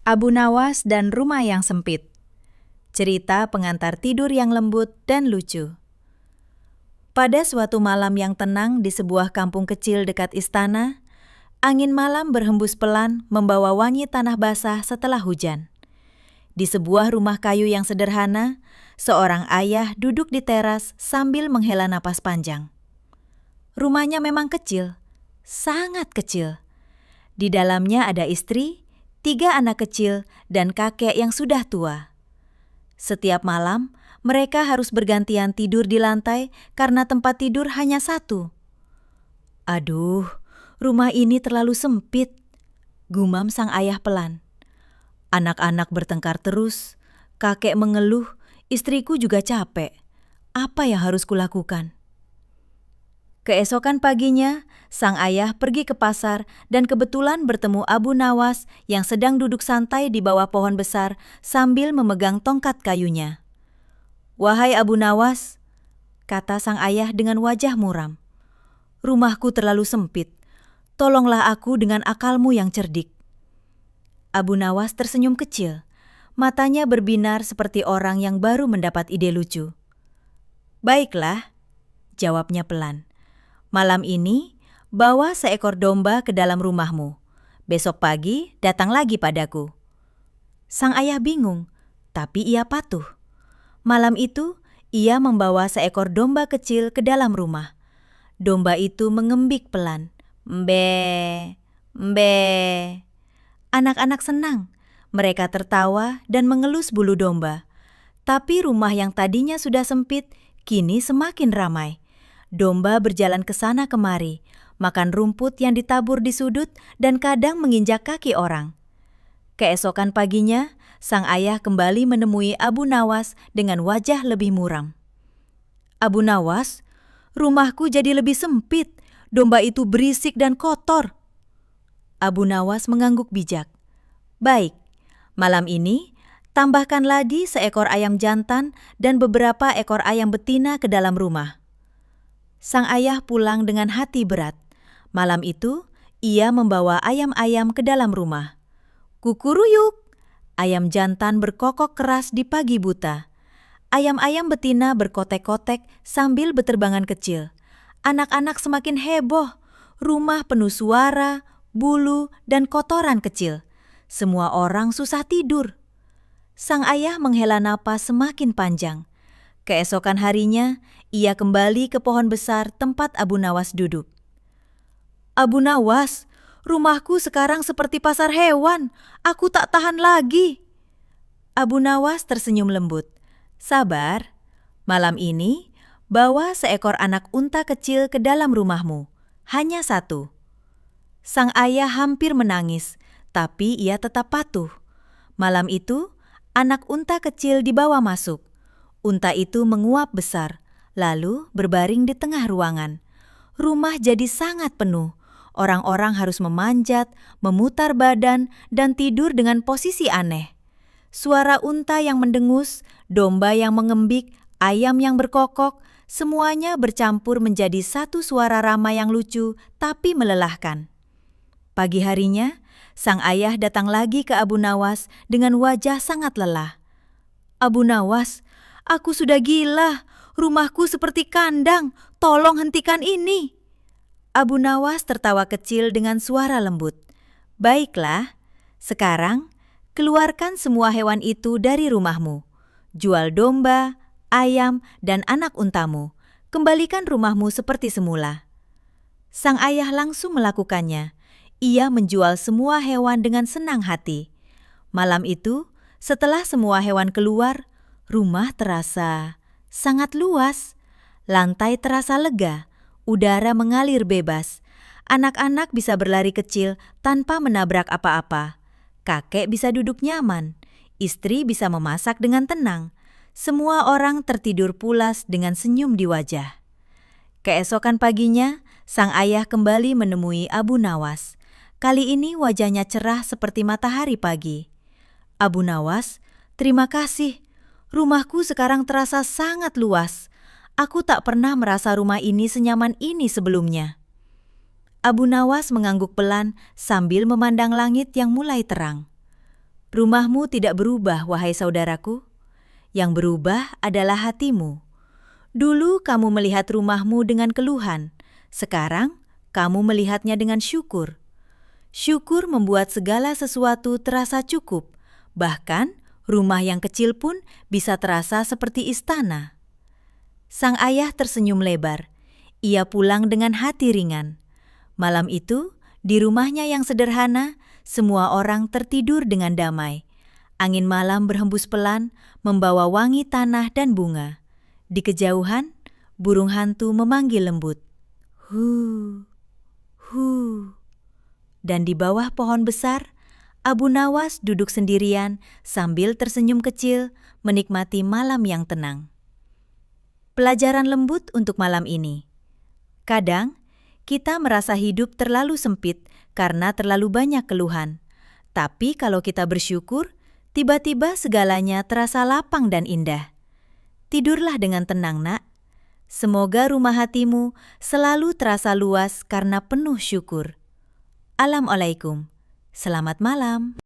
Abu Nawas dan Rumah yang Sempit. Cerita pengantar tidur yang lembut dan lucu. Pada suatu malam yang tenang di sebuah kampung kecil dekat istana, angin malam berhembus pelan membawa wangi tanah basah setelah hujan. Di sebuah rumah kayu yang sederhana, seorang ayah duduk di teras sambil menghela napas panjang. Rumahnya memang kecil, sangat kecil. Di dalamnya ada istri, 3 anak kecil, dan kakek yang sudah tua. Setiap malam, mereka harus bergantian tidur di lantai karena tempat tidur hanya satu. "Aduh, rumah ini terlalu sempit," gumam sang ayah pelan. Anak-anak bertengkar terus, kakek mengeluh, istriku juga capek. Apa yang harus kulakukan? Keesokan paginya, sang ayah pergi ke pasar dan kebetulan bertemu Abu Nawas yang sedang duduk santai di bawah pohon besar sambil memegang tongkat kayunya. "Wahai Abu Nawas," kata sang ayah dengan wajah muram, "rumahku terlalu sempit. Tolonglah aku dengan akalmu yang cerdik." Abu Nawas tersenyum kecil. Matanya berbinar seperti orang yang baru mendapat ide lucu. "Baiklah," jawabnya pelan. "Malam ini, bawa seekor domba ke dalam rumahmu. Besok pagi, datang lagi padaku." Sang ayah bingung, tapi ia patuh. Malam itu, ia membawa seekor domba kecil ke dalam rumah. Domba itu mengembik pelan. "Mbe, mbe." Anak-anak senang. Mereka tertawa dan mengelus bulu domba. Tapi rumah yang tadinya sudah sempit, kini semakin ramai. Domba berjalan ke sana kemari, makan rumput yang ditabur di sudut dan kadang menginjak kaki orang. Keesokan paginya, sang ayah kembali menemui Abu Nawas dengan wajah lebih muram. "Abu Nawas, rumahku jadi lebih sempit. Domba itu berisik dan kotor." Abu Nawas mengangguk bijak. "Baik, malam ini tambahkan lagi seekor ayam jantan dan beberapa ekor ayam betina ke dalam rumah." Sang ayah pulang dengan hati berat. Malam itu, ia membawa ayam-ayam ke dalam rumah. "Kukuruyuk!" Ayam jantan berkokok keras di pagi buta. Ayam-ayam betina berkotek-kotek sambil beterbangan kecil. Anak-anak semakin heboh. Rumah penuh suara, bulu, dan kotoran kecil. Semua orang susah tidur. Sang ayah menghela napas semakin panjang. Keesokan harinya, ia kembali ke pohon besar tempat Abu Nawas duduk. "Abu Nawas, rumahku sekarang seperti pasar hewan. Aku tak tahan lagi." Abu Nawas tersenyum lembut. "Sabar, malam ini bawa seekor anak unta kecil ke dalam rumahmu. Hanya satu." Sang ayah hampir menangis, tapi ia tetap patuh. Malam itu, anak unta kecil dibawa masuk. Unta itu menguap besar, lalu berbaring di tengah ruangan. Rumah jadi sangat penuh. Orang-orang harus memanjat, memutar badan, dan tidur dengan posisi aneh. Suara unta yang mendengus, domba yang mengembik, ayam yang berkokok, semuanya bercampur menjadi satu suara ramai yang lucu tapi melelahkan. Pagi harinya, sang ayah datang lagi ke Abu Nawas dengan wajah sangat lelah. "Abu Nawas, aku sudah gila. Rumahku seperti kandang. Tolong hentikan ini." Abu Nawas tertawa kecil dengan suara lembut. "Baiklah, sekarang keluarkan semua hewan itu dari rumahmu. Jual domba, ayam, dan anak untamu. Kembalikan rumahmu seperti semula." Sang ayah langsung melakukannya. Ia menjual semua hewan dengan senang hati. Malam itu, setelah semua hewan keluar, rumah terasa sangat luas. Lantai terasa lega, udara mengalir bebas. Anak-anak bisa berlari kecil tanpa menabrak apa-apa. Kakek bisa duduk nyaman. Istri bisa memasak dengan tenang. Semua orang tertidur pulas dengan senyum di wajah. Keesokan paginya, sang ayah kembali menemui Abu Nawas. Kali ini wajahnya cerah seperti matahari pagi. "Abu Nawas, terima kasih. Rumahku sekarang terasa sangat luas. Aku tak pernah merasa rumah ini senyaman ini sebelumnya." Abu Nawas mengangguk pelan sambil memandang langit yang mulai terang. Rumahmu tidak berubah, wahai saudaraku. Yang berubah adalah hatimu. Dulu kamu melihat rumahmu dengan keluhan, sekarang kamu melihatnya dengan syukur. Syukur membuat segala sesuatu terasa cukup, bahkan rumah yang kecil pun bisa terasa seperti istana. Sang ayah tersenyum lebar. Ia pulang dengan hati ringan. Malam itu, di rumahnya yang sederhana, semua orang tertidur dengan damai. Angin malam berhembus pelan, membawa wangi tanah dan bunga. Di kejauhan, burung hantu memanggil lembut. Hu, hu. Dan di bawah pohon besar, Abu Nawas duduk sendirian sambil tersenyum kecil menikmati malam yang tenang. Pelajaran lembut untuk malam ini. Kadang, kita merasa hidup terlalu sempit karena terlalu banyak keluhan. Tapi kalau kita bersyukur, tiba-tiba segalanya terasa lapang dan indah. Tidurlah dengan tenang, nak. Semoga rumah hatimu selalu terasa luas karena penuh syukur. Assalamualaikum. Selamat malam.